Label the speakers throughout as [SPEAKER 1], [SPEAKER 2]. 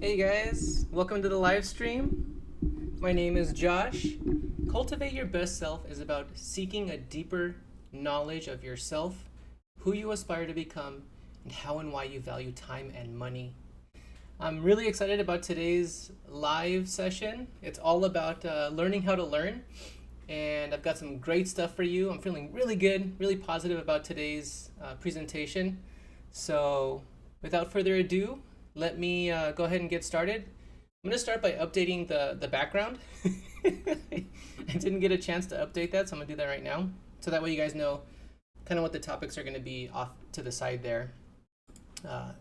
[SPEAKER 1] Hey guys, welcome to the live stream. My name is Josh. Cultivate Your Best Self is about seeking a deeper knowledge of yourself, who you aspire to become, and how and why you value time and money. I'm really excited about today's live session. It's all about learning how to learn, and I've got some great stuff for you. I'm feeling really good, really positive about today's presentation. So without further ado, let me go ahead and get started. I'm going to start by updating the background. I didn't get a chance to update that, so I'm going to do that right now. So that way you guys know kind of what the topics are going to be off to the side there. Let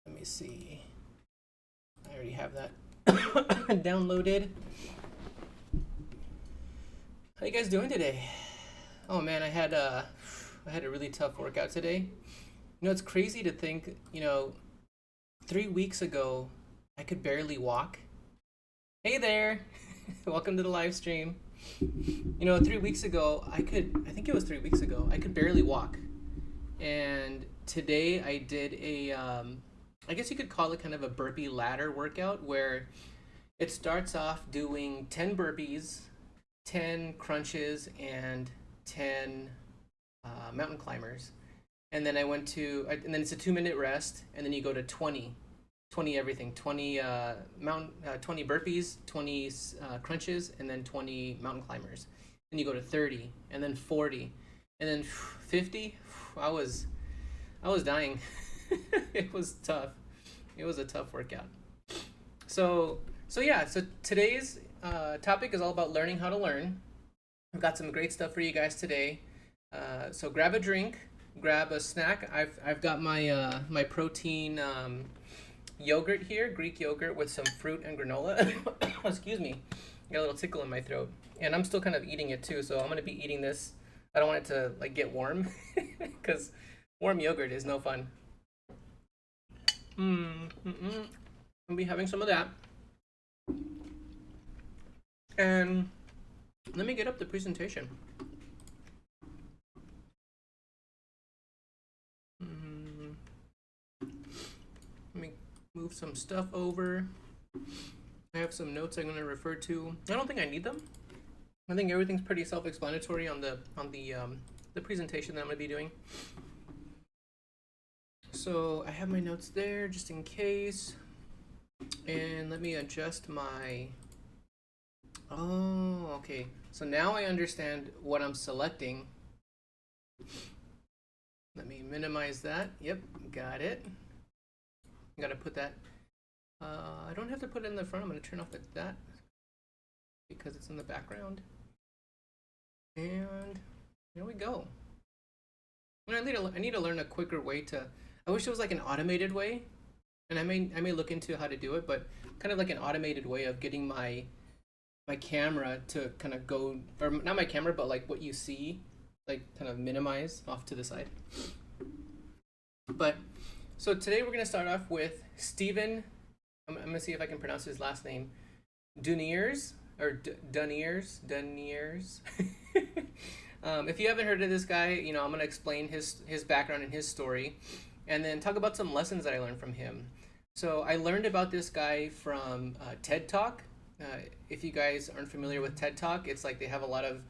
[SPEAKER 1] me see. I already have that downloaded. How you guys doing today? Oh man, I had a really tough workout today. You know, it's crazy to think, 3 weeks ago, I could barely walk. Hey there, welcome to the live stream. 3 weeks ago, I think it was 3 weeks ago, I could barely walk. And today I did I guess you could call it kind of a burpee ladder workout where it starts off doing 10 burpees, 10 crunches, and 10 mountain climbers. And then and then it's a 2-minute rest, and then you go to 20 everything, 20 20 burpees, 20 crunches, and then 20 mountain climbers. Then you go to 30, and then 40, and then 50. I was dying. It was tough. It was a tough workout. So today's topic is all about learning how to learn. I've got some great stuff for you guys today. So grab a drink, grab a snack. I've got my my protein yogurt here, Greek yogurt with some fruit and granola. Excuse me, got a little tickle in my throat, and I'm still kind of eating it too. So I'm gonna be eating this. I don't want it to get warm, because warm yogurt is no fun. I'll be having some of that. And let me get up the presentation. Let me move some stuff over. I have some notes I'm going to refer to. I don't think I need them. I think everything's pretty self-explanatory on the presentation that I'm going to be doing. So I have my notes there just in case. And let me adjust my... Oh, okay. So now I understand what I'm selecting. Let me minimize that. Yep, got it. I'm gonna put that. I don't have to put it in the front. I'm gonna turn off that because it's in the background. And there we go. I need to learn a quicker way to. I wish it was like an automated way, and I may look into how to do it, but kind of like an automated way of getting my camera to kind of go, or not my camera, but like what you see, like kind of minimize off to the side. But so today we're gonna start off with Stephen. I'm gonna see if I can pronounce his last name, Duneiers or Duneiers. If you haven't heard of this guy, I'm gonna explain his background and his story, and then talk about some lessons that I learned from him. So I learned about this guy from TED Talk. If you guys aren't familiar with TED Talk, it's like they have a lot of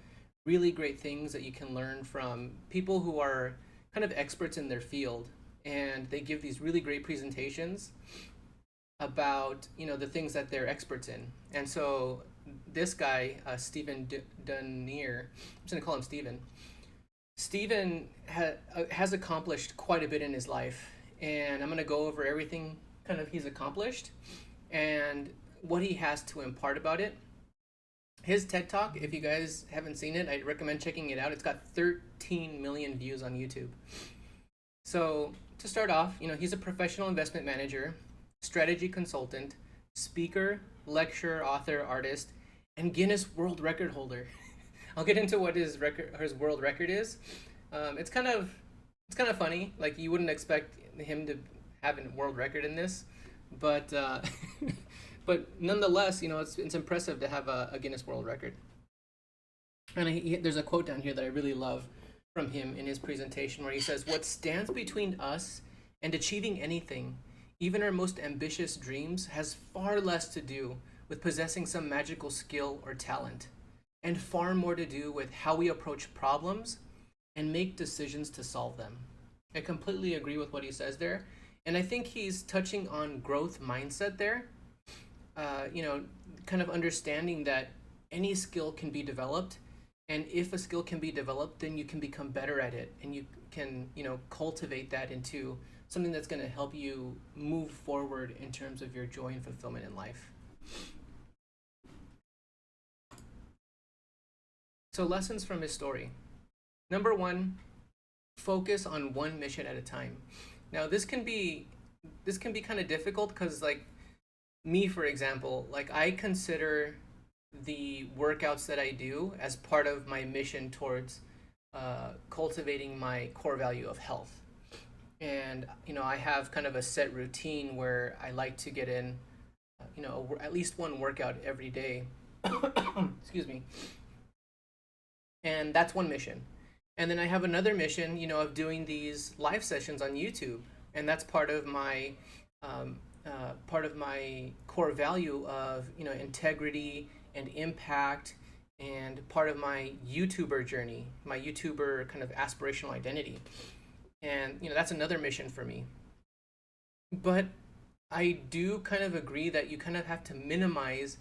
[SPEAKER 1] really great things that you can learn from people who are kind of experts in their field, and they give these really great presentations about the things that they're experts in. And so this guy, Stephen Duneier, I'm just gonna call him Stephen. Stephen has accomplished quite a bit in his life, and I'm gonna go over everything kind of he's accomplished and what he has to impart about it. His TED Talk, if you guys haven't seen it, I'd recommend checking it out. It's got 13 million views on YouTube. So to start off, he's a professional investment manager, strategy consultant, speaker, lecturer, author, artist, and Guinness World Record holder. I'll get into what his world record is. It's kind of funny. Like, you wouldn't expect him to have a world record in this, but but nonetheless, it's impressive to have a Guinness World Record. And there's a quote down here that I really love from him in his presentation where he says, "What stands between us and achieving anything Even our most ambitious dreams has far less to do with possessing some magical skill or talent, and far more to do with how we approach problems and make decisions to solve them. I completely agree with what he says there. And I think he's touching on growth mindset there. You know, kind of understanding that any skill can be developed. And if a skill can be developed, then you can become better at it. And you can, cultivate that into something that's going to help you move forward in terms of your joy and fulfillment in life. So, lessons from his story. Number one, focus on one mission at a time. Now, this can be kind of difficult because, like, me, for example, like, I consider the workouts that I do as part of my mission towards cultivating my core value of health. And I have kind of a set routine where I like to get in at least one workout every day. Excuse me. And that's one mission. And then I have another mission, of doing these live sessions on YouTube, and that's um, part of my core value of integrity and impact, and part of my YouTuber journey, my YouTuber kind of aspirational identity. And that's another mission for me. But I do kind of agree that you kind of have to minimize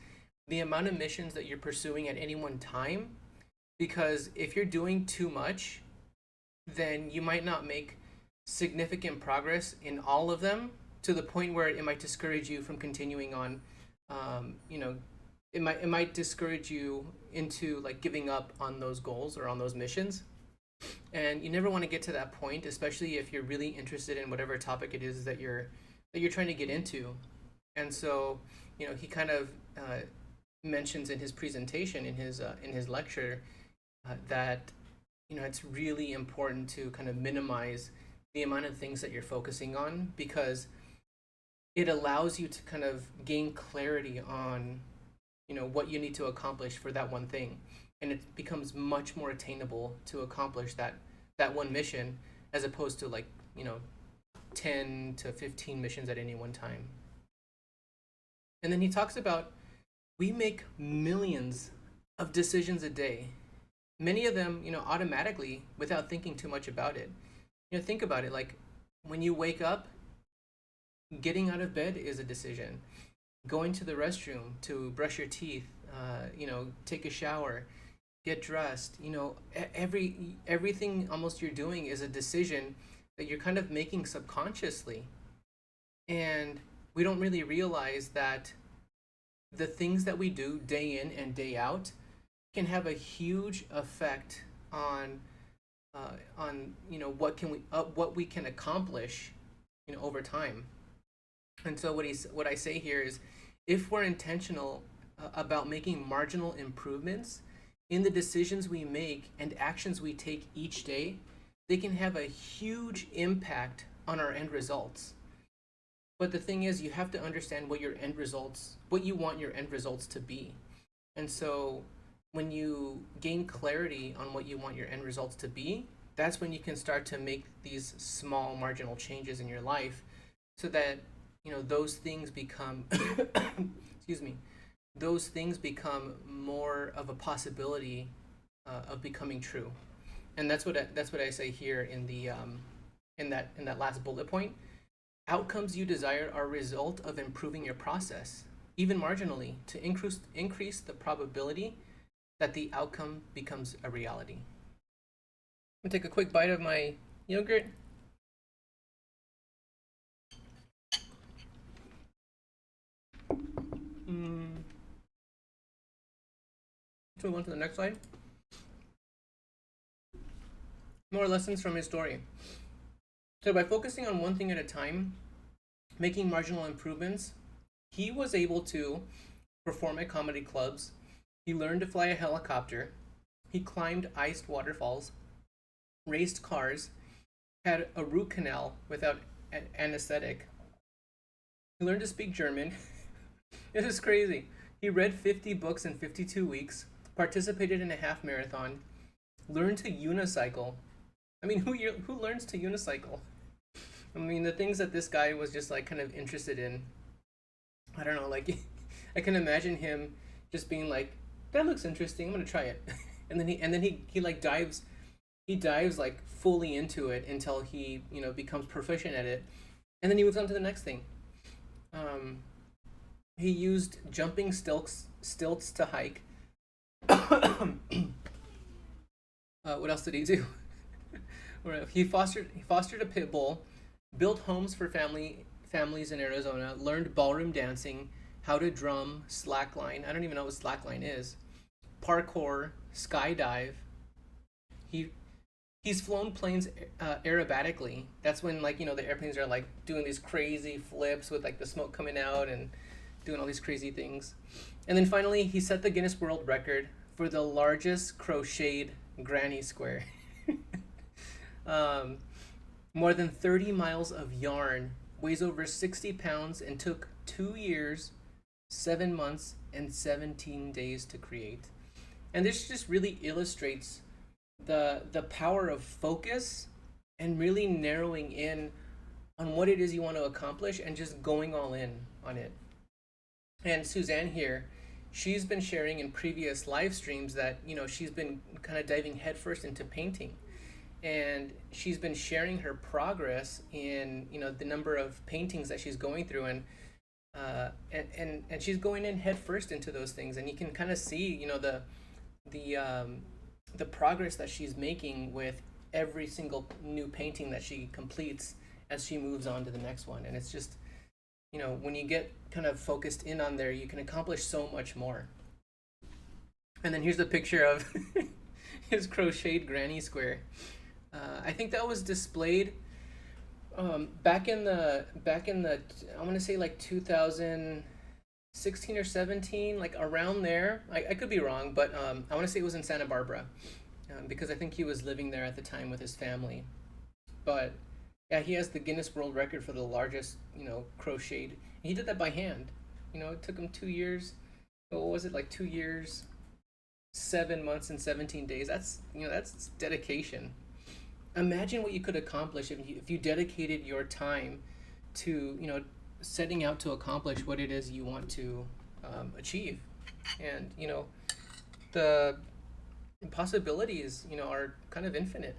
[SPEAKER 1] the amount of missions that you're pursuing at any one time, because if you're doing too much, then you might not make significant progress in all of them, to the point where it might discourage you from continuing on. It might discourage you into like giving up on those goals or on those missions. And you never want to get to that point, especially if you're really interested in whatever topic it is that you're trying to get into. And so, he kind of mentions in his presentation, in his lecture, that it's really important to kind of minimize the amount of things that you're focusing on, because it allows you to kind of gain clarity on what you need to accomplish for that one thing, and it becomes much more attainable to accomplish that one mission, as opposed to, like, 10 to 15 missions at any one time. And then he talks about, we make millions of decisions a day, many of them automatically, without thinking too much about it. Think about it, like, when you wake up, getting out of bed is a decision. Going to the restroom to brush your teeth, take a shower, get dressed, everything almost you're doing is a decision that you're kind of making subconsciously. And we don't really realize that the things that we do day in and day out can have a huge effect on what we can accomplish over time. And so what I say here is, if we're intentional about making marginal improvements in the decisions we make and actions we take each day, they can have a huge impact on our end results. But the thing is, you have to understand what you want your end results to be. And so when you gain clarity on what you want your end results to be, that's when you can start to make these small marginal changes in your life, so that those things become excuse me, those things become more of a possibility of becoming true. And that's what I say here in that last bullet point. Outcomes you desire are a result of improving your process, even marginally, to increase the probability that the outcome becomes a reality. I'm gonna take a quick bite of my yogurt. So we move on to the next slide. More lessons from his story. So by focusing on one thing at a time, making marginal improvements, he was able to perform at comedy clubs. He learned to fly a helicopter. He climbed iced waterfalls, raced cars, had a root canal without anesthetic. He learned to speak German. This is crazy. He read 50 books in 52 weeks, participated in a half marathon, learned to unicycle. I mean, who learns to unicycle? I mean, the things that this guy was just like kind of interested in, I don't know, like I can imagine him just being like, that looks interesting, I'm gonna try it. And then he like dives like fully into it until he, becomes proficient at it. And then he moves on to the next thing. Um, he used jumping stilts to hike. What else did he do? He fostered a pit bull, built homes for families in Arizona, learned ballroom dancing, how to drum, slackline. I don't even know what slackline is. Parkour, skydive. He he's flown planes aerobatically. That's when, like, the airplanes are like doing these crazy flips with like the smoke coming out and doing all these crazy things. And then finally, he set the Guinness World Record for the largest crocheted granny square. um, More than 30 miles of yarn, weighs over 60 pounds, and took 2 years, 7 months, and 17 days to create. And this just really illustrates the power of focus and really narrowing in on what it is you want to accomplish and just going all in on it. And Suzanne here, she's been sharing in previous live streams that, she's been kind of diving headfirst into painting. And she's been sharing her progress in, the number of paintings that she's going through, and she's going in headfirst into those things. And you can kind of see, the progress that she's making with every single new painting that she completes as she moves on to the next one. And it's just, when you get kind of focused in on there, you can accomplish so much more. And then here's the picture of his crocheted granny square. I think that was displayed back in the I want to say like 2016 or 17, like around there. I could be wrong, but I want to say it was in Santa Barbara, because I think he was living there at the time with his family. But yeah, he has the Guinness World Record for the largest, crocheted. He did that by hand. It took him 2 years. What was it, like 2 years, 7 months, and 17 days? That's dedication. Imagine what you could accomplish if you dedicated your time to, setting out to accomplish what it is you want to achieve. And, the possibilities, are kind of infinite.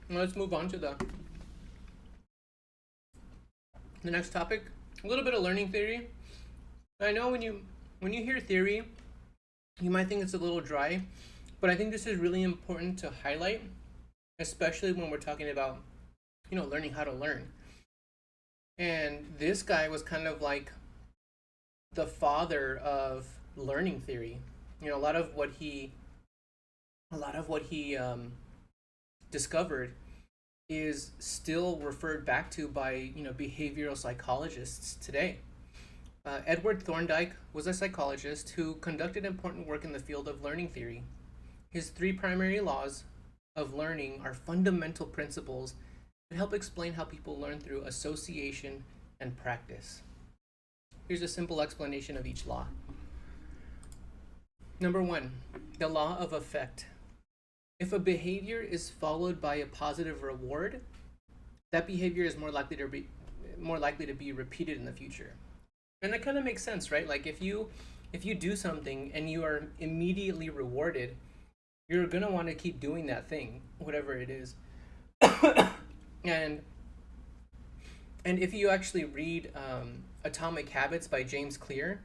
[SPEAKER 1] Now let's move on to the next topic. A little bit of learning theory. I know when you hear theory, you might think it's a little dry, but I think this is really important to highlight, especially when we're talking about, learning how to learn. And this guy was kind of like the father of learning theory. A lot of what he discovered is still referred back to by, behavioral psychologists today. Edward Thorndike was a psychologist who conducted important work in the field of learning theory. His 3 primary laws of learning are fundamental principles that help explain how people learn through association and practice. Here's a simple explanation of each law. Number 1, the law of effect. If a behavior is followed by a positive reward, that behavior is more likely to be repeated in the future. And that kind of makes sense, right? Like if you do something and you are immediately rewarded, you're gonna want to keep doing that thing, whatever it is. and if you actually read Atomic Habits by James Clear,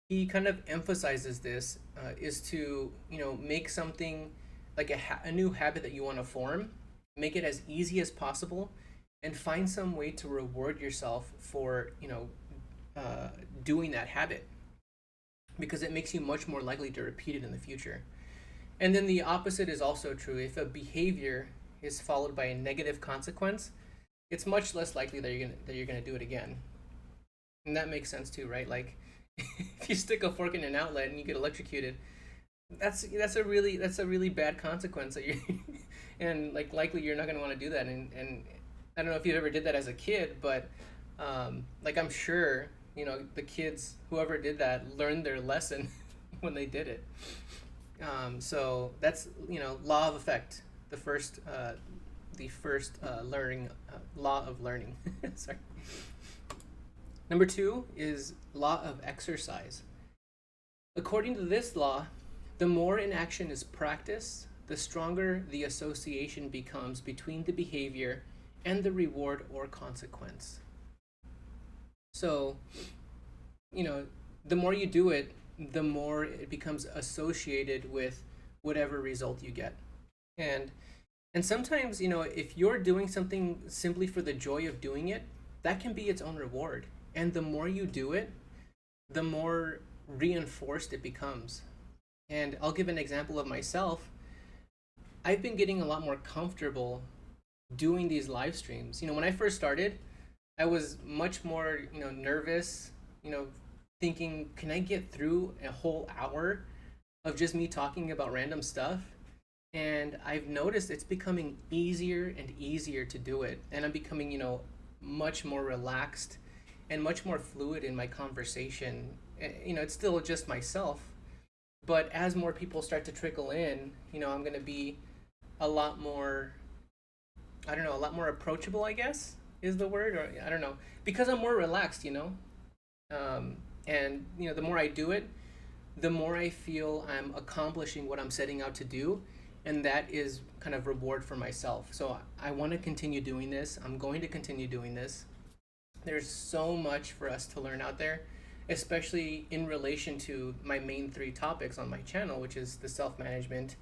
[SPEAKER 1] he kind of emphasizes this is to make something like a new habit that you want to form, make it as easy as possible, and find some way to reward yourself for doing that habit, because it makes you much more likely to repeat it in the future. And then the opposite is also true. If a behavior is followed by a negative consequence, it's much less likely that you're gonna do it again. And that makes sense too, right? Like if you stick a fork in an outlet and you get electrocuted, that's a really bad consequence that you and like likely you're not gonna want to do that. And I don't know if you ever did that as a kid, but like I'm sure the kids, whoever did that, learned their lesson when they did it. So that's, law of effect, the first learning law of learning. Sorry. Number two is law of exercise. According to this law, the more an action is practiced, the stronger the association becomes between the behavior and the reward or consequence. So, you know, the more you do it, the more it becomes associated with whatever result you get. And and sometimes, if you're doing something simply for the joy of doing it, that can be its own reward. And the more you do it, the more reinforced it becomes. And I'll give an example of myself. I've been getting a lot more comfortable doing these live streams. When I first started, I was much more, nervous, thinking, can I get through a whole hour of just me talking about random stuff? And I've noticed it's becoming easier and easier to do it. And I'm becoming, much more relaxed and much more fluid in my conversation. It's still just myself, but as more people start to trickle in, I'm going to be a lot more, I don't know, a lot more approachable, I guess is the word, or I don't know, because I'm more relaxed. And the more I do it, the more I feel I'm accomplishing what I'm setting out to do, and that is kind of reward for myself. So I want to continue doing this. I'm going to continue doing this. There's so much for us to learn out there, especially in relation to my main three topics on my channel, which is the self-management,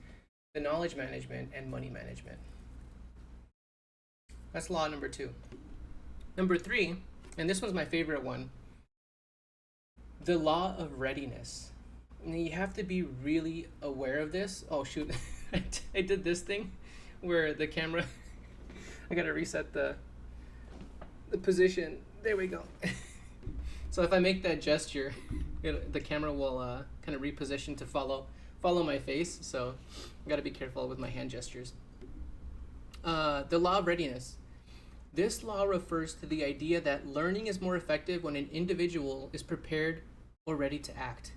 [SPEAKER 1] the knowledge management, and money management. That's law number two. Number three, and this one's my favorite one, the law of readiness. And you have to be really aware of this. Oh shoot, I did this thing where the camera, I gotta reset the position. There we go. So if I make that gesture, the camera will kind of reposition to follow my face. So I gotta be careful with my hand gestures. The law of readiness. This law refers to the idea that learning is more effective when an individual is prepared or ready to act.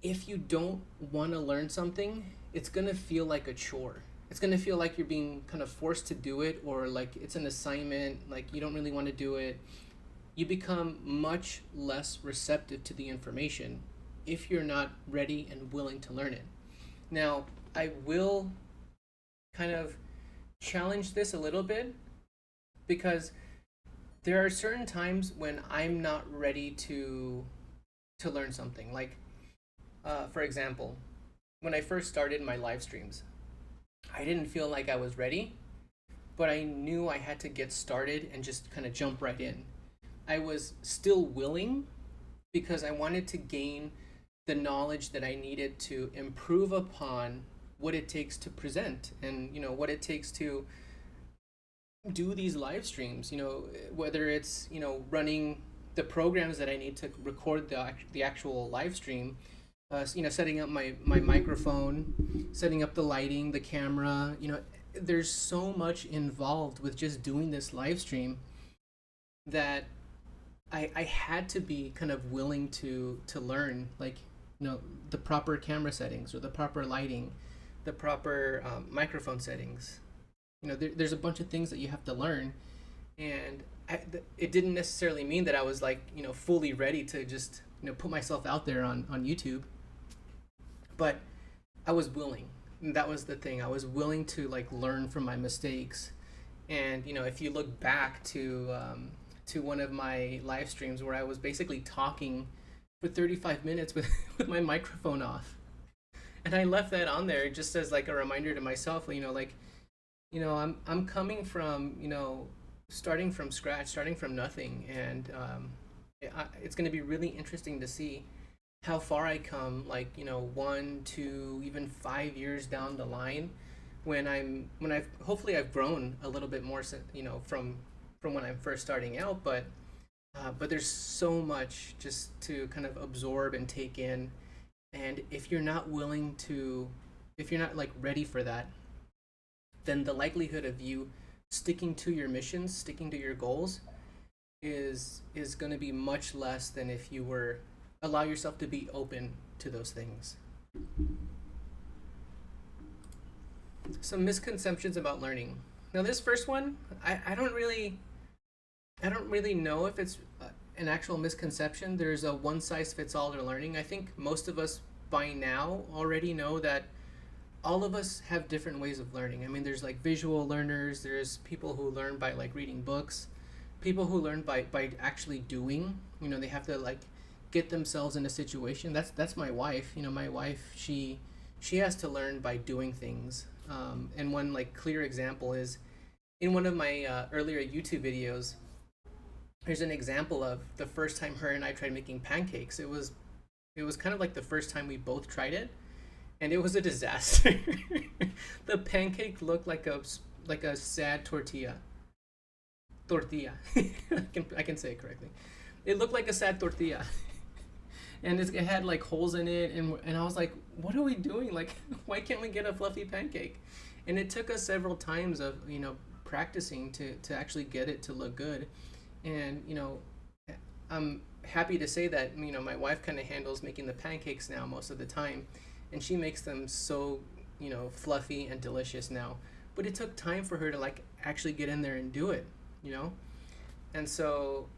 [SPEAKER 1] If you don't want to learn something, it's going to feel like a chore. It's going to feel like you're being kind of forced to do it, or like it's an assignment, like you don't really want to do it. You become much less receptive to the information if you're not ready and willing to learn it. Now, I will kind of challenge this a little bit, because there are certain times when I'm not ready to learn something. Like, for example, when I first started my live streams, I didn't feel like I was ready, but I knew I had to get started and just kind of jump right in. I was still willing because I wanted to gain the knowledge that I needed to improve upon what it takes to present, and what it takes to do these live streams, whether it's running the programs that I need to record the actual live stream, setting up my microphone, setting up the lighting, the camera. There's so much involved with just doing this live stream that I had to be kind of willing to learn, like, the proper camera settings, or the proper lighting, the proper microphone settings. There's a bunch of things that you have to learn, and it didn't necessarily mean that I was like, fully ready to just, put myself out there on YouTube, but I was willing. And that was the thing. I was willing to like learn from my mistakes. And if you look back to one of my live streams where I was basically talking for 35 minutes with my microphone off, and I left that on there just as like a reminder to myself, I'm coming from, starting from scratch, starting from nothing, and it's going to be really interesting to see how far I come, like 1, 2, even 5 years down the line, when I've hopefully I've grown a little bit more, from when I'm first starting out, but there's so much just to kind of absorb and take in. And if you're not like ready for that, then the likelihood of you sticking to your missions, sticking to your goals, is going to be much less than if you were allow yourself to be open to those things. Some misconceptions about learning. Now, this first one, I don't really know if it's an actual misconception. There's a one size fits all to learning. I think most of us by now already know that all of us have different ways of learning. I mean, there's like visual learners, there's people who learn by like reading books, people who learn by actually doing. You know, they have to like get themselves in a situation. That's my wife. You know, my wife, she has to learn by doing things. And one like clear example is in one of my earlier YouTube videos. There's an example of the first time her and I tried making pancakes. It was kind of like the first time we both tried it, and it was a disaster. The pancake looked like a sad tortilla. Tortilla. I can say it correctly. It looked like a sad tortilla, and it had like holes in it, and I was like, what are we doing? Like, why can't we get a fluffy pancake? And it took us several times of practicing to actually get it to look good. And I'm happy to say that my wife kind of handles making the pancakes now most of the time, and she makes them so fluffy and delicious now. But it took time for her to like actually get in there and do it, you know. And so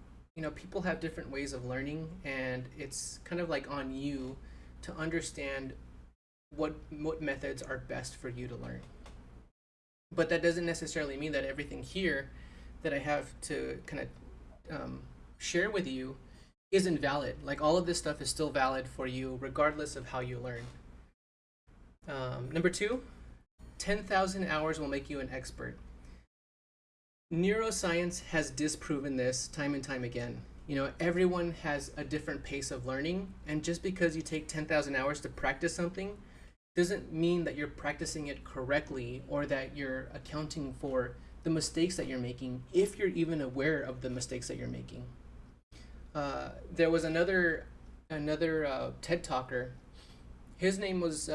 [SPEAKER 1] people have different ways of learning, and it's kind of like on you to understand what methods are best for you to learn. But that doesn't necessarily mean that everything here that I have to kind of share with you isn't valid. Like, all of this stuff is still valid for you regardless of how you learn. Number two, 10,000 hours will make you an expert. Neuroscience has disproven this time and time again. Everyone has a different pace of learning, and just because you take 10,000 hours to practice something doesn't mean that you're practicing it correctly, or that you're accounting for the mistakes that you're making, if you're even aware of the mistakes that you're making. There was another TED talker. His name was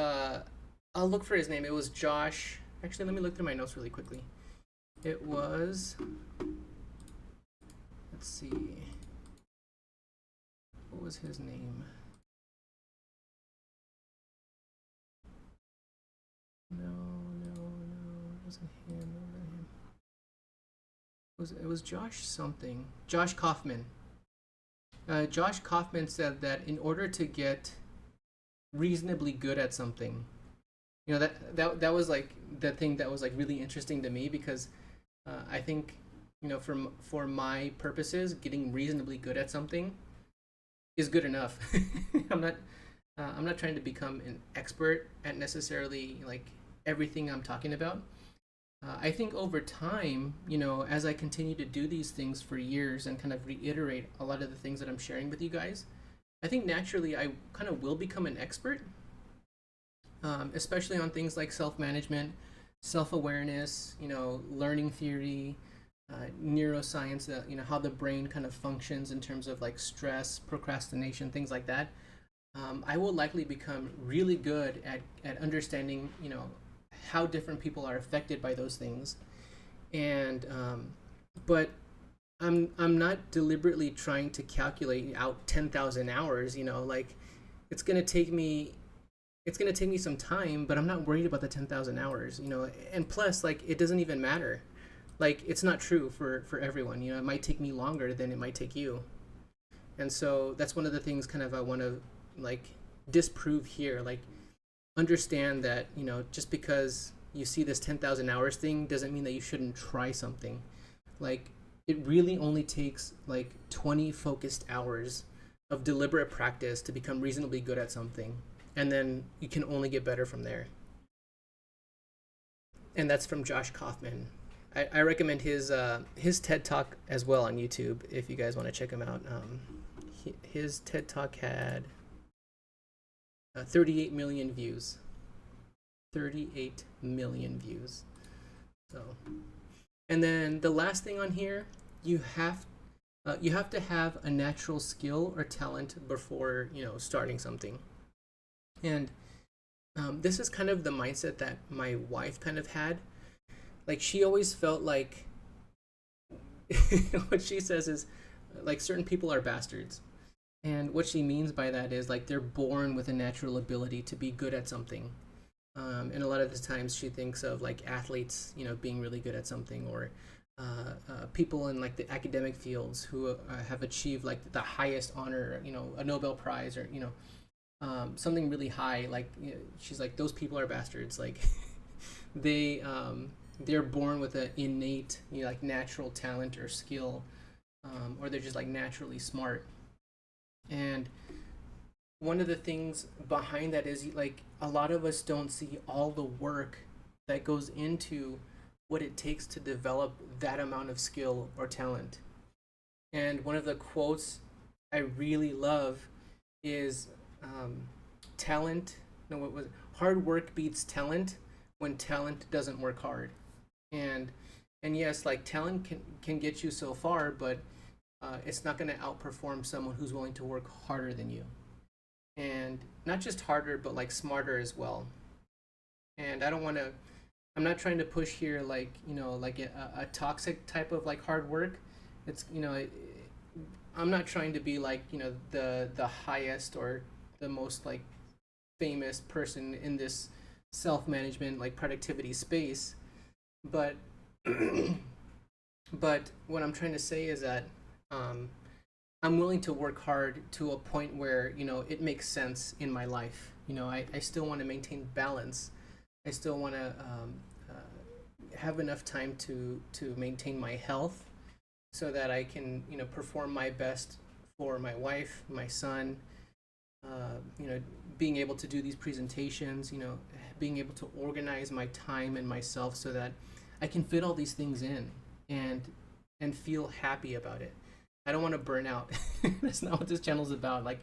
[SPEAKER 1] I'll look for his name. It was Josh. Actually, let me look through my notes really quickly. It was, let's see, what was his name? No, it wasn't him. It was Josh something. Josh Kaufman. Josh Kaufman said that in order to get reasonably good at something, that was like the thing that was like really interesting to me, because I think for my purposes, getting reasonably good at something is good enough. I'm not trying to become an expert at necessarily like everything I'm talking about. I think over time, as I continue to do these things for years and kind of reiterate a lot of the things that I'm sharing with you guys, I think naturally I kind of will become an expert, especially on things like self-management, self-awareness, learning theory, neuroscience, how the brain kind of functions in terms of like stress, procrastination, things like that. I will likely become really good at understanding, how different people are affected by those things. And but I'm not deliberately trying to calculate out 10,000 hours. Like, it's gonna take me some time, but I'm not worried about the 10,000 hours. And plus, like, it doesn't even matter. Like, it's not true for everyone. It might take me longer than it might take you. And so that's one of the things kind of I want to like disprove here. Like, understand that just because you see this 10,000 hours thing doesn't mean that you shouldn't try something. Like, it really only takes like 20 focused hours of deliberate practice to become reasonably good at something, and then you can only get better from there. And that's from Josh Kaufman. I recommend his TED Talk as well on YouTube if you guys want to check him out. His TED Talk had 38 million views. 38 million views. So, and then the last thing on here, you have to have a natural skill or talent before starting something. And this is kind of the mindset that my wife kind of had. Like, she always felt like what she says is like certain people are bastards. And what she means by that is like they're born with a natural ability to be good at something. And a lot of the times she thinks of like athletes, being really good at something, or people in like the academic fields who have achieved like the highest honor, a Nobel Prize, or something really high. Like she's like, those people are bastards. Like they they're born with an innate, like natural talent or skill, or they're just like naturally smart. And one of the things behind that is like a lot of us don't see all the work that goes into what it takes to develop that amount of skill or talent. And one of the quotes I really love is talent. No, what was it? Hard work beats talent when talent doesn't work hard. And and yes, like talent can get you so far, but it's not going to outperform someone who's willing to work harder than you, and not just harder, but like smarter as well. And I don't want to. I'm not trying to push here like like a toxic type of like hard work. It's I'm not trying to be like the highest or the most like famous person in this self management like productivity space, but but what I'm trying to say is that um, I'm willing to work hard to a point where it makes sense in my life. I still want to maintain balance. I still want to have enough time to maintain my health so that I can perform my best for my wife, my son. Being able to do these presentations. Being able to organize my time and myself so that I can fit all these things in and feel happy about it. I don't want to burn out. That's not what this channel is about. Like,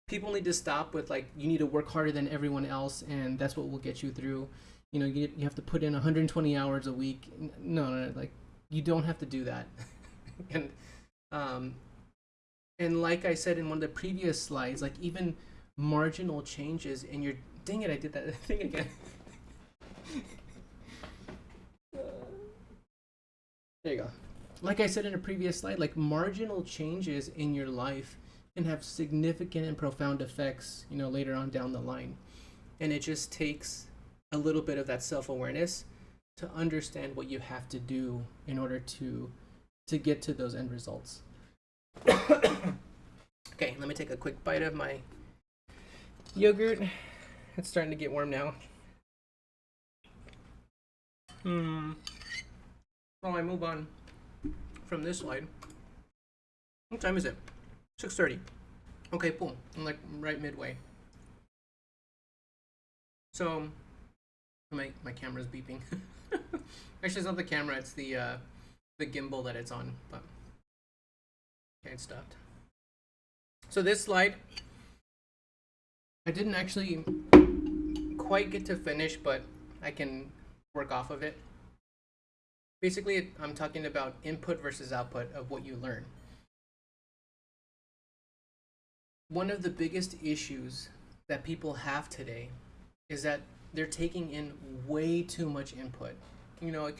[SPEAKER 1] people need to stop with like you need to work harder than everyone else, and that's what will get you through. You have to put in 120 hours a week. No, no, no, like you don't have to do that. and um, and like I said in one of the previous slides, like even marginal changes in your dang it, I did that thing again. There you go. Like I said in a previous slide, like marginal changes in your life can have significant and profound effects, later on down the line. And it just takes a little bit of that self-awareness to understand what you have to do in order to get to those end results. Okay, let me take a quick bite of my yogurt. It's starting to get warm now. While I move on from this slide, what time is it? 6:30. Okay, cool. I'm like right midway. So my camera's beeping. Actually, it's not the camera; it's the gimbal that it's on. But okay, it stopped. So this slide, I didn't actually quite get to finish, but I can work off of it. Basically, I'm talking about input versus output of what you learn. One of the biggest issues that people have today is that they're taking in way too much input. It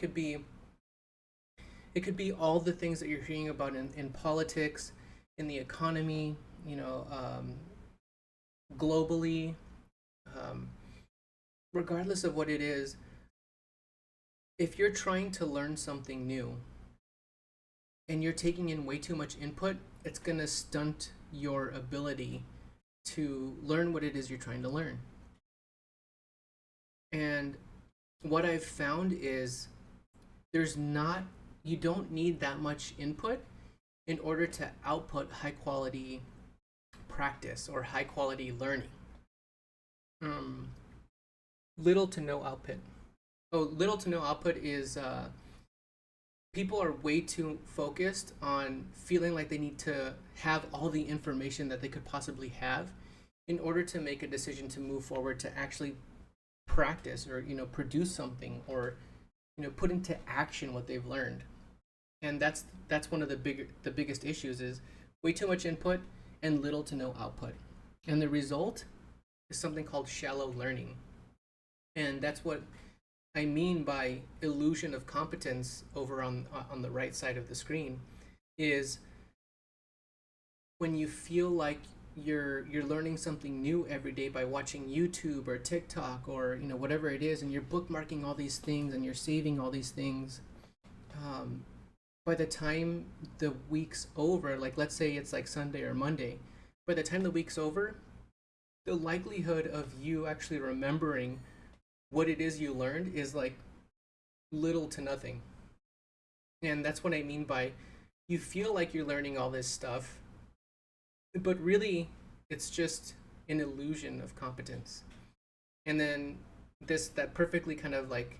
[SPEAKER 1] could be all the things that you're hearing about in politics, in the economy, globally. Um, Regardless of what it is, if you're trying to learn something new and you're taking in way too much input, it's going to stunt your ability to learn what it is you're trying to learn. And what I've found is you don't need that much input in order to output high quality practice or high quality learning. Little to no output. Little to no output is people are way too focused on feeling like they need to have all the information that they could possibly have in order to make a decision to move forward to actually practice or produce something or put into action what they've learned. And that's one of the biggest issues is way too much input and little to no output. And the result is something called shallow learning. And that's what I mean by illusion of competence over on the right side of the screen is when you feel like you're learning something new every day by watching YouTube or TikTok or whatever it is, and you're bookmarking all these things and you're saving all these things, um, by the time the week's over, like let's say it's like Sunday or Monday, by the time the week's over, the likelihood of you actually remembering what it is you learned is like little to nothing. And that's what I mean by you feel like you're learning all this stuff, but really it's just an illusion of competence. And then that perfectly kind of like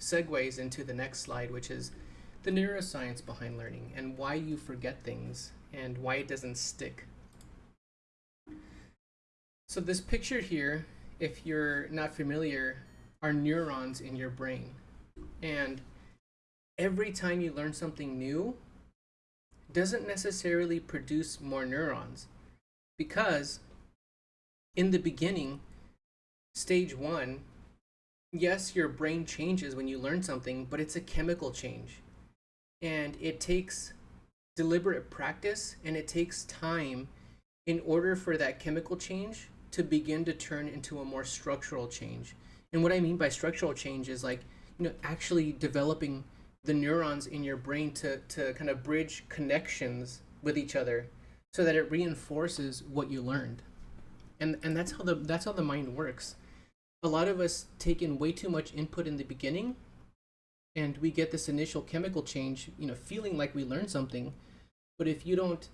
[SPEAKER 1] segues into the next slide, which is the neuroscience behind learning and why you forget things and why it doesn't stick. So this picture here, if you're not familiar, are neurons in your brain. And every time you learn something new, doesn't necessarily produce more neurons, because in the beginning, stage one, yes, your brain changes when you learn something, but it's a chemical change. And it takes deliberate practice and it takes time in order for that chemical change to begin to turn into a more structural change. And what I mean by structural change is like, actually developing the neurons in your brain to kind of bridge connections with each other so that it reinforces what you learned. And that's how the mind works. A lot of us take in way too much input in the beginning, and we get this initial chemical change, feeling like we learned something. But if you don't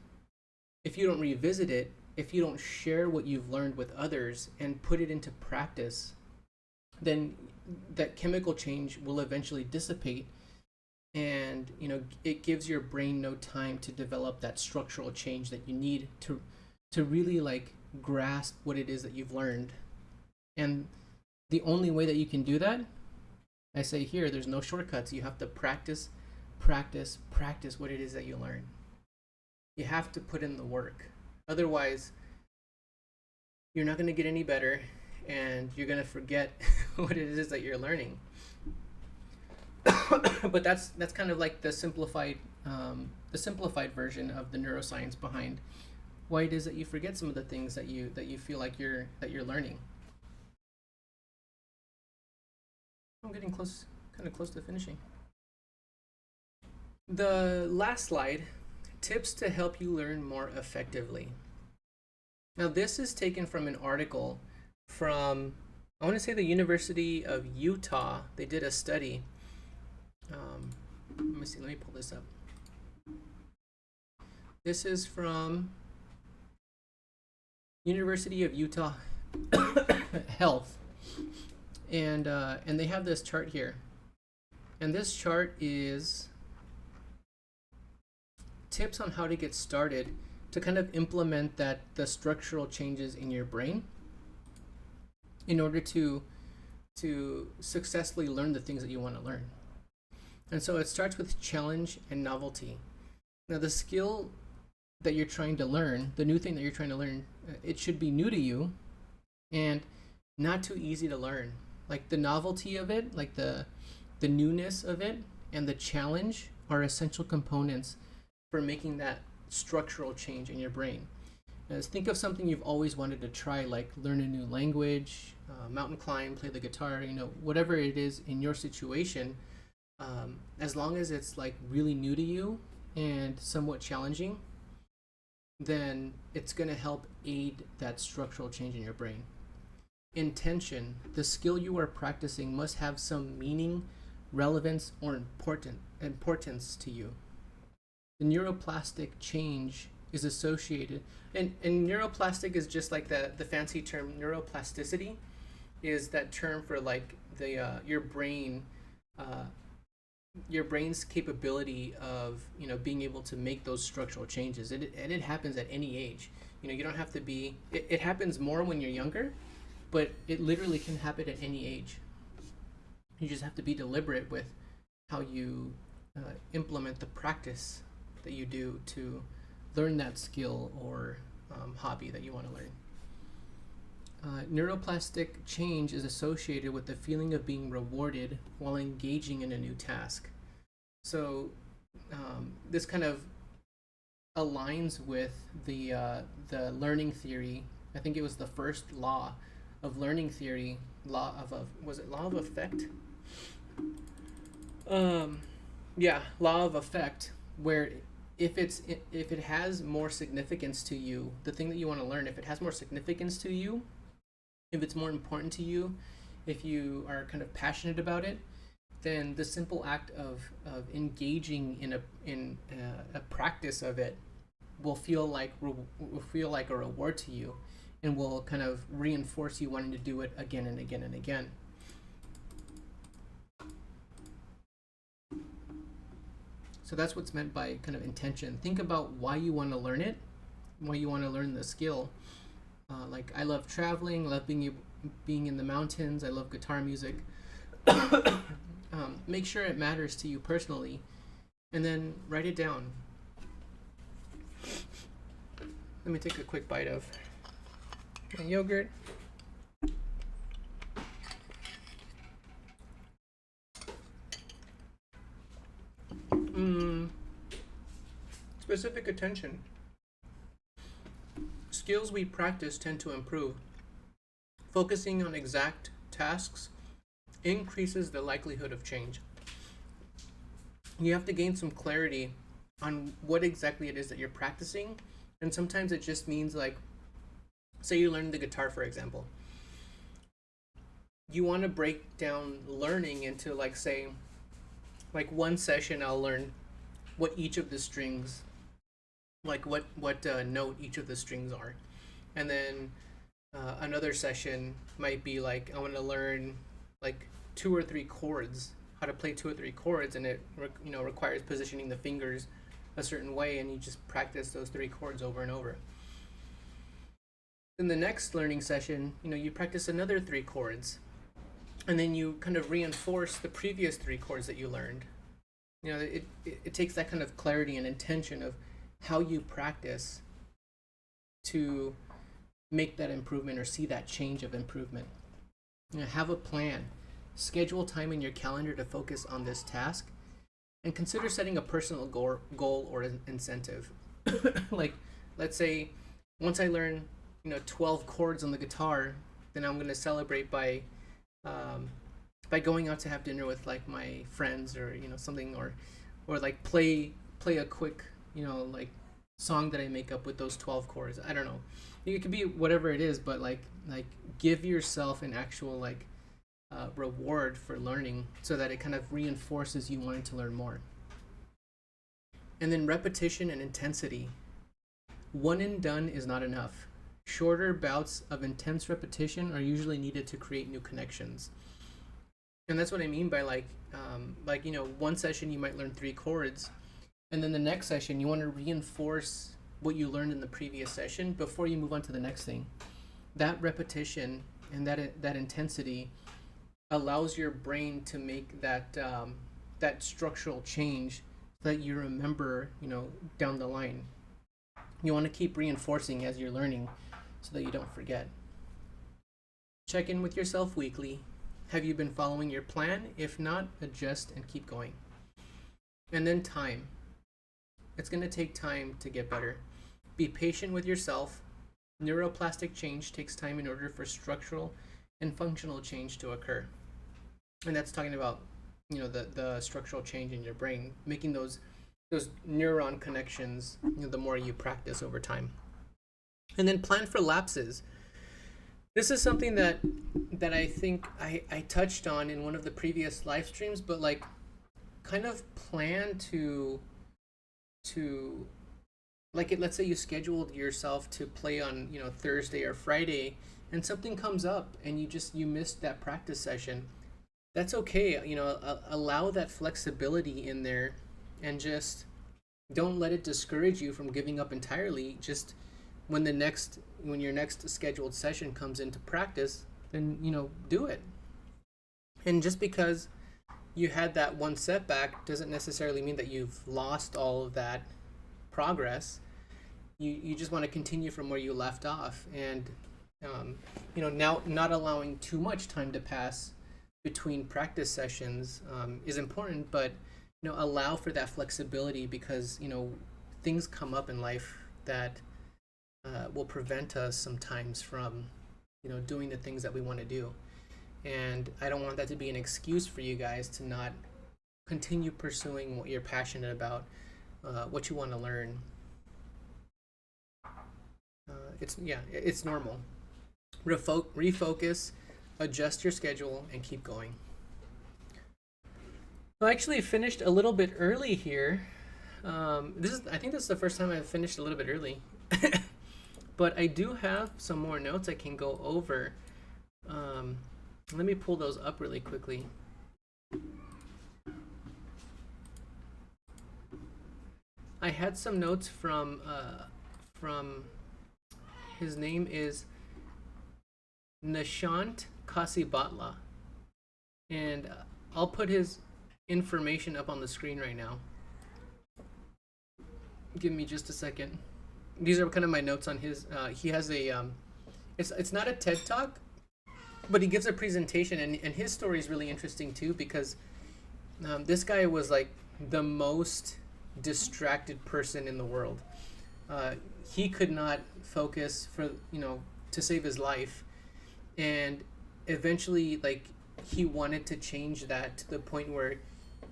[SPEAKER 1] revisit it, if you don't share what you've learned with others and put it into practice, then that chemical change will eventually dissipate, and it gives your brain no time to develop that structural change that you need to really like grasp what it is that you've learned. And the only way that you can do that, I say here, there's no shortcuts. You have to practice what it is that you learn. You have to put in the work. Otherwise, you're not going to get any better, and you're going to forget what it is that you're learning. But that's kind of like the simplified version of the neuroscience behind why it is that you forget some of the things that you feel like you're learning. I'm getting kind of close to finishing. The last slide, tips to help you learn more effectively. Now this is taken from an article from, I want to say, the University of Utah. They did a study. Let me pull this up. This is from University of Utah Health, and they have this chart here, and this chart is tips on how to get started to kind of implement the structural changes in your brain in order to successfully learn the things that you want to learn. And so it starts with challenge and novelty. Now the skill that you're trying to learn, the new thing that you're trying to learn, it should be new to you and not too easy to learn. Like the novelty of it, like the newness of it, and the challenge are essential components for making that structural change in your brain. Think of something you've always wanted to try, like learn a new language, mountain climb, play the guitar, whatever it is in your situation. As long as it's like really new to you and somewhat challenging, then it's going to help aid that structural change in your brain. Intention, the skill you are practicing must have some meaning, relevance, or importance to you. The neuroplastic change is associated, and neuroplastic is just like the fancy term. Neuroplasticity is that term for like the your brain's capability of being able to make those structural changes. And it happens at any age. You don't have to be. It happens more when you're younger, but it literally can happen at any age. You just have to be deliberate with how you implement the practice that you do to learn that skill or hobby that you want to learn. Neuroplastic change is associated with the feeling of being rewarded while engaging in a new task. So this kind of aligns with the learning theory. I think it was the first law of learning theory. Was it law of effect? Um, yeah, law of effect, where if it has more significance to you, the thing that you want to learn, if it has more significance to you, if it's more important to you, if you are kind of passionate about it, then the simple act of engaging in a practice of it will feel like a reward to you, and will kind of reinforce you wanting to do it again and again and again. So that's what's meant by kind of intention. Think about why you want to learn it, why you want to learn the skill. Like, I love traveling, love being in the mountains, I love guitar music. Make sure it matters to you personally, and then write it down. Let me take a quick bite of my yogurt. Specific attention. Skills we practice tend to improve. Focusing on exact tasks increases the likelihood of change. You have to gain some clarity on what exactly it is that you're practicing, and sometimes it just means, like, say you learn the guitar, for example. You want to break down learning into, like, say, like, one session I'll learn what each of the strings, like what note each of the strings are, and then another session might be like, I want to learn like 2 or 3 chords, how to play 2 or 3 chords, and it requires positioning the fingers a certain way, and you just practice those 3 chords over and over. In the next learning session, you practice another 3 chords, and then you kind of reinforce the previous 3 chords that you learned. It takes that kind of clarity and intention of how you practice to make that improvement or see that change of improvement. Have a plan. Schedule time in your calendar to focus on this task, and consider setting a personal goal or an incentive. Like, let's say once I learn 12 chords on the guitar, then I'm going to celebrate by going out to have dinner with like my friends, or something, or like play a quick like song that I make up with those 12 chords. I don't know. It could be whatever it is, but like give yourself an actual like reward for learning, so that it kind of reinforces you wanting to learn more. And then repetition and intensity. One and done is not enough. Shorter bouts of intense repetition are usually needed to create new connections. And that's what I mean by one session you might learn 3 chords, and then the next session you want to reinforce what you learned in the previous session before you move on to the next thing. That repetition and that intensity allows your brain to make that structural change that you remember down the line. You want to keep reinforcing as you're learning so that you don't forget. Check in with yourself weekly. Have you been following your plan? If not, adjust and keep going. And then time. It's going to take time to get better. Be patient with yourself. Neuroplastic change takes time in order for structural and functional change to occur. And that's talking about the structural change in your brain, making those neuron connections the more you practice over time. And then plan for lapses. This is something that I think I touched on in one of the previous live streams, but like kind of plan to like, let's say you scheduled yourself to play on Thursday or Friday, and something comes up and you missed that practice session. That's okay. Allow that flexibility in there, and just don't let it discourage you from giving up entirely. Just when your next scheduled session comes into practice, then do it. And just because you had that one setback doesn't necessarily mean that you've lost all of that progress. You just want to continue from where you left off, and now not allowing too much time to pass between practice sessions is important, but allow for that flexibility, because things come up in life that will prevent us sometimes from, doing the things that we want to do. And I don't want that to be an excuse for you guys to not continue pursuing what you're passionate about, what you want to learn. It's normal. Refocus, adjust your schedule, and keep going. I actually finished a little bit early here. I think this is the first time I've finished a little bit early. But I do have some more notes I can go over. Let me pull those up really quickly. I had some notes from his name is Nishant Kasibhatla, and I'll put his information up on the screen right now. Give me just a second. These are kind of my notes on his. He has a. It's not a TED Talk, but he gives a presentation, and his story is really interesting too, because this guy was like the most distracted person in the world. He could not focus to save his life, and eventually like he wanted to change that to the point where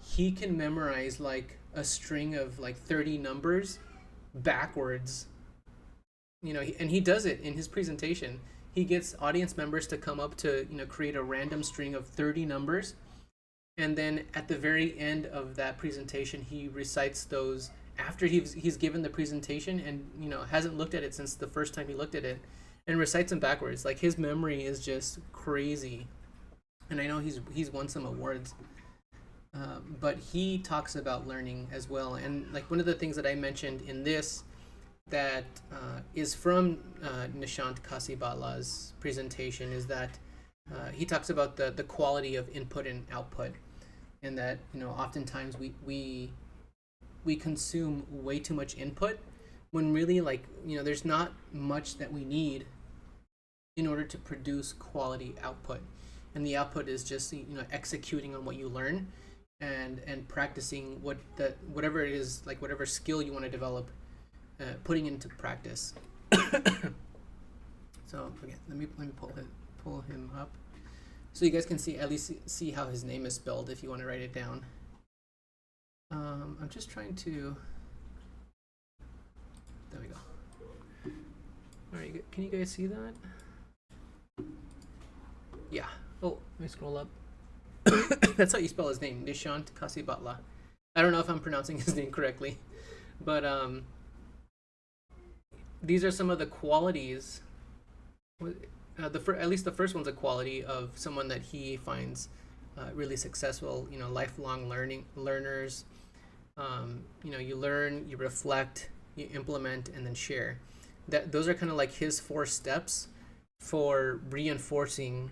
[SPEAKER 1] he can memorize like a string of like 30 numbers backwards, and he does it in his presentation. He gets audience members to come up to create a random string of 30 numbers, and then at the very end of that presentation he recites those after he's given the presentation, and hasn't looked at it since the first time he looked at it, and recites them backwards. Like, his memory is just crazy, and I know he's won some awards. But he talks about learning as well, and like one of the things that I mentioned in this that is from Nishant Kasibhatla's presentation is that he talks about the quality of input and output, and that oftentimes we consume way too much input when really there's not much that we need in order to produce quality output, and the output is just executing on what you learn and practicing whatever it is, like whatever skill you want to develop, putting into practice. So again, let me pull him up so you guys can at least see how his name is spelled if you want to write it down. I'm just trying to. There we go. All right, can you guys see that? Yeah. Oh, let me scroll up. That's how you spell his name, Nishant Kasibhatla. I don't know if I'm pronouncing his name correctly, but these are some of the qualities. At least the first one's a quality of someone that he finds really successful. Lifelong learners. You learn, you reflect, you implement, and then share. Those are kind of like his 4 steps for reinforcing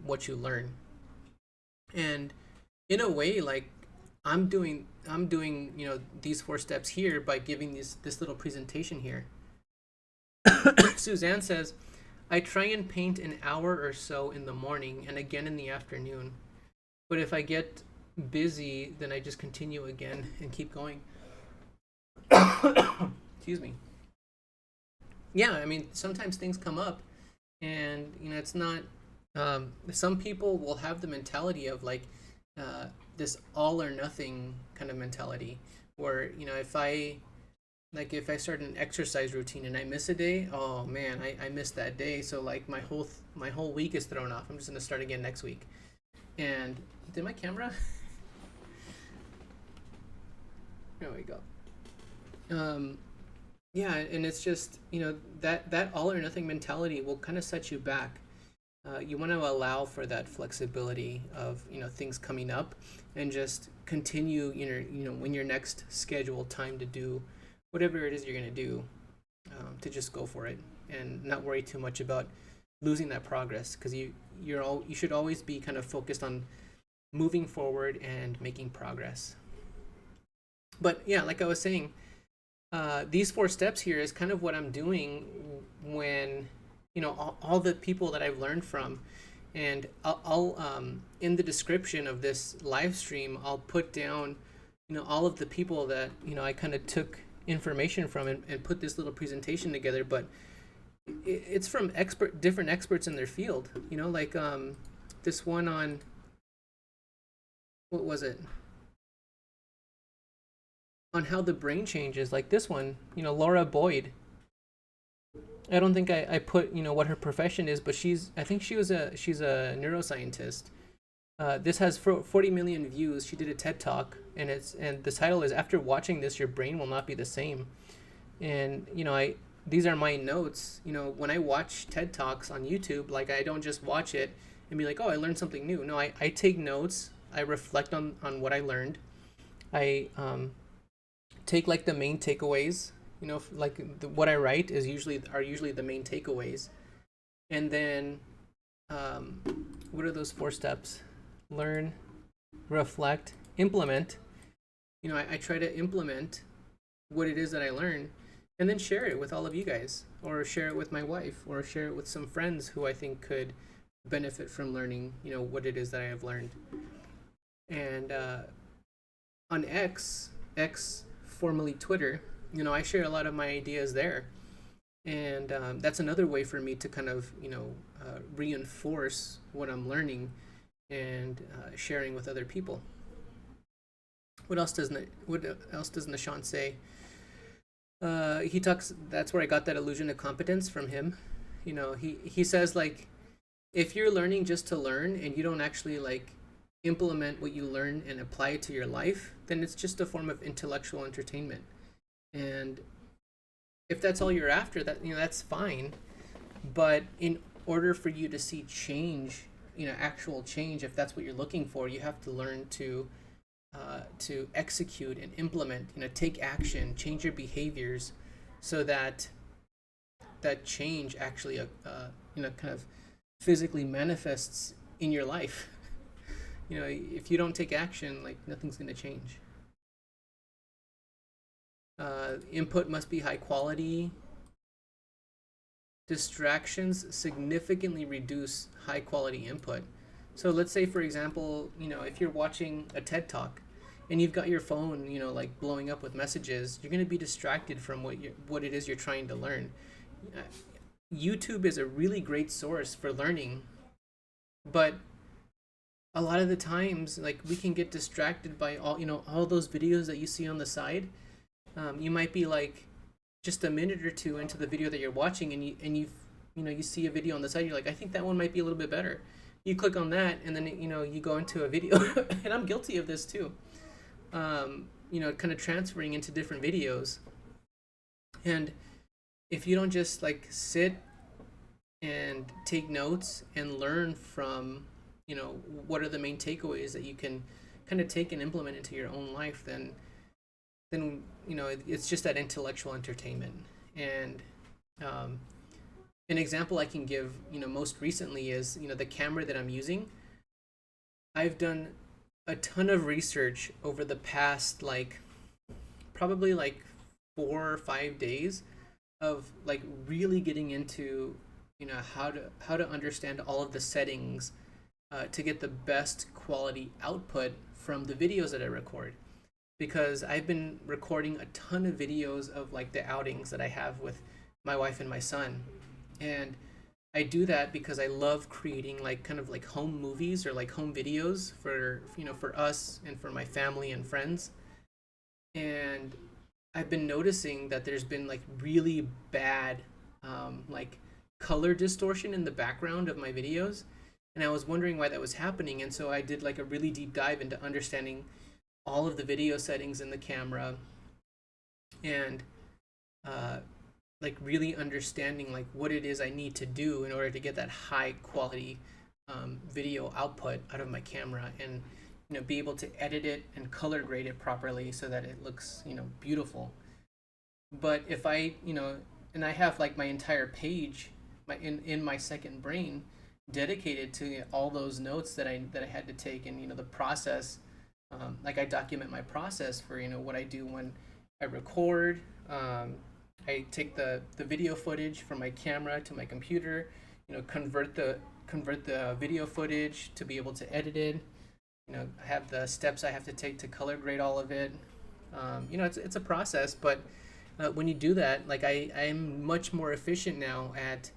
[SPEAKER 1] what you learn. And in a way, like I'm doing these 4 steps here by giving this little presentation here. Suzanne says, I try and paint an hour or so in the morning and again in the afternoon, but if I get busy, then I just continue again and keep going. Excuse me. Yeah, I mean, sometimes things come up, and it's not. Some people will have the mentality of this all or nothing kind of mentality, where if I start an exercise routine and I miss a day, oh man, I missed that day, so like my whole week is thrown off. I'm just gonna start again next week. And did my camera? There we go. Yeah, and it's just that all or nothing mentality will kind of set you back. You want to allow for that flexibility of things coming up, and just continue when your next scheduled time to do whatever it is you're going to do, to just go for it and not worry too much about losing that progress, because you should always be kind of focused on moving forward and making progress. But yeah, like I was saying, these 4 steps here is kind of what I'm doing when all the people that I've learned from, and I'll in the description of this live stream I'll put down all of the people that I kind of took information from and put this little presentation together, but it's from different experts in their field. Like this one on, what was it, on how the brain changes. Like this one, Laura Boyd. I don't think I put what her profession is, but I think she's a neuroscientist. This has 40 million views. She did a TED talk, and the title is "After watching this, your brain will not be the same." And these are my notes. When I watch TED talks on YouTube, like, I don't just watch it and be like, oh, I learned something new. No, I take notes. I reflect on what I learned. I take like the main takeaways. Like what I write are usually the main takeaways, and then what are those 4 steps? Learn, reflect, implement. I try to implement what it is that I learn, and then share it with all of you guys, or share it with my wife, or share it with some friends who I think could benefit from learning what it is that I have learned. And on X, formerly Twitter, I share a lot of my ideas there, and that's another way for me to kind of reinforce what I'm learning and sharing with other people. What else does Nishant say? He talks. That's where I got that illusion of competence from him. He says, like, if you're learning just to learn and you don't actually like implement what you learn and apply it to your life, then it's just a form of intellectual entertainment. And if that's all you're after, that's fine. But in order for you to see change, actual change, if that's what you're looking for, you have to learn to execute and implement, take action, change your behaviors, so that change actually, kind of physically manifests in your life. If you don't take action, like, nothing's going to change. Input must be high quality. Distractions significantly reduce high quality input. So let's say, for example, if you're watching a TED talk and you've got your phone, like, blowing up with messages, you're going to be distracted from what it is you're trying to learn. YouTube is a really great source for learning, but a lot of the times, like, we can get distracted by all those videos that you see on the side. You might be like just a minute or two into the video that you're watching, and you see a video on the side. You're like, I think that one might be a little bit better. You click on that, and then you go into a video, and I'm guilty of this too. Kind of transferring into different videos, and if you don't just like sit and take notes and learn from what are the main takeaways that you can kind of take and implement into your own life, then it's just that intellectual entertainment. And an example I can give most recently is the camera that I'm using. I've done a ton of research over the past, like, probably like 4 or 5 days of like really getting into how to understand all of the settings to get the best quality output from the videos that I record. Because I've been recording a ton of videos of like the outings that I have with my wife and my son. And I do that because I love creating like kind of like home movies or like home videos for for us and for my family and friends. And I've been noticing that there's been like really bad like color distortion in the background of my videos. And I was wondering why that was happening. And so I did like a really deep dive into understanding all of the video settings in the camera, and like really understanding like what it is I need to do in order to get that high quality video output out of my camera, and be able to edit it and color grade it properly so that it looks beautiful. But if I and I have like my entire page in my second brain dedicated to all those notes that I had to take, and the process. Like, I document my process for what I do when I record. I take the video footage from my camera to my computer, convert the video footage to be able to edit it. I have the steps I have to take to color grade all of it. It's a process, but when you do that, like I'm much more efficient now at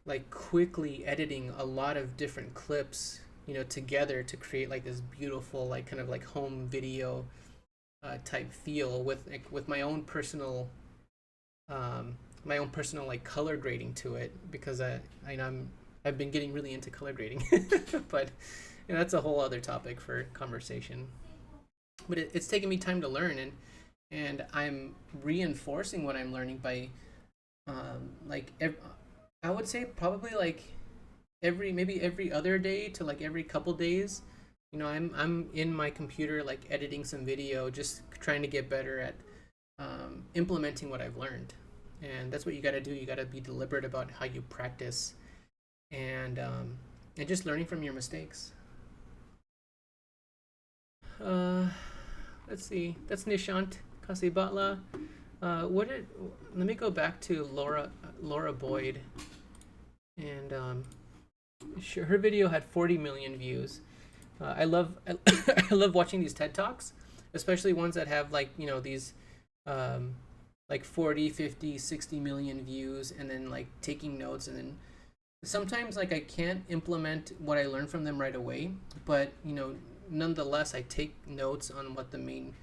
[SPEAKER 1] like quickly editing a lot of different clips, together to create like this beautiful, like kind of like home video type feel with my own personal like color grading to it, because I've been getting really into color grading, but that's a whole other topic for conversation. But it's taken me time to learn, and I'm reinforcing what I'm learning by like I would say probably like maybe every other day to like every couple days. I'm in my computer like editing some video, just trying to get better at implementing what I've learned. And that's what you got to do. You got to be deliberate about how you practice, and just learning from your mistakes. Uh, let's see. That's Nishant Kasibhatla. Let me go back to Laura Boyd, and her video had 40 million views. I love I love watching these TED Talks, especially ones that have like these like 40, 50, 60 million views, and then like taking notes. And then sometimes like I can't implement what I learned from them right away, but nonetheless I take notes on what the main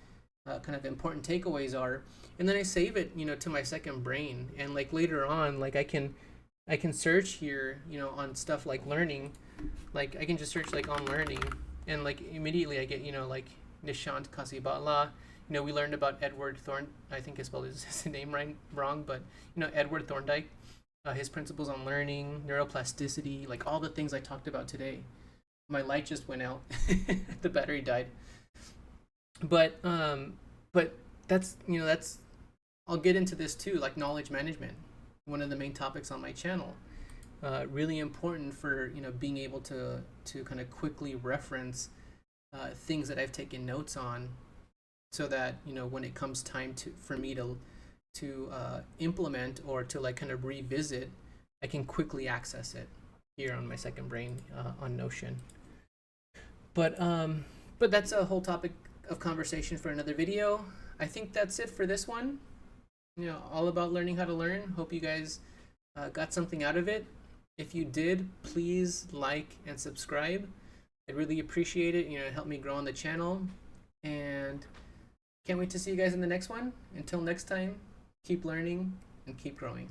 [SPEAKER 1] kind of important takeaways are, and then I save it to my second brain. And like later on, like I can search here on stuff like learning. Like I can just search like on learning, and like immediately I get like Nishant Kasibhatla. We learned about Edward I think I spelled his name wrong, but Edward Thorndike, his principles on learning, neuroplasticity, like all the things I talked about today. My light just went out. The battery died. But that's I'll get into this too, like knowledge management, one of the main topics on my channel. Really important for being able to kind of quickly reference things that I've taken notes on, so that when it comes time for me to implement or to like kind of revisit, I can quickly access it here on my second brain on Notion. But that's a whole topic of conversation for another video. I think that's it for this one. All about learning how to learn. Hope you guys got something out of it. If you did, please like and subscribe. I really appreciate it. It helped me grow on the channel. And can't wait to see you guys in the next one. Until next time, keep learning and keep growing.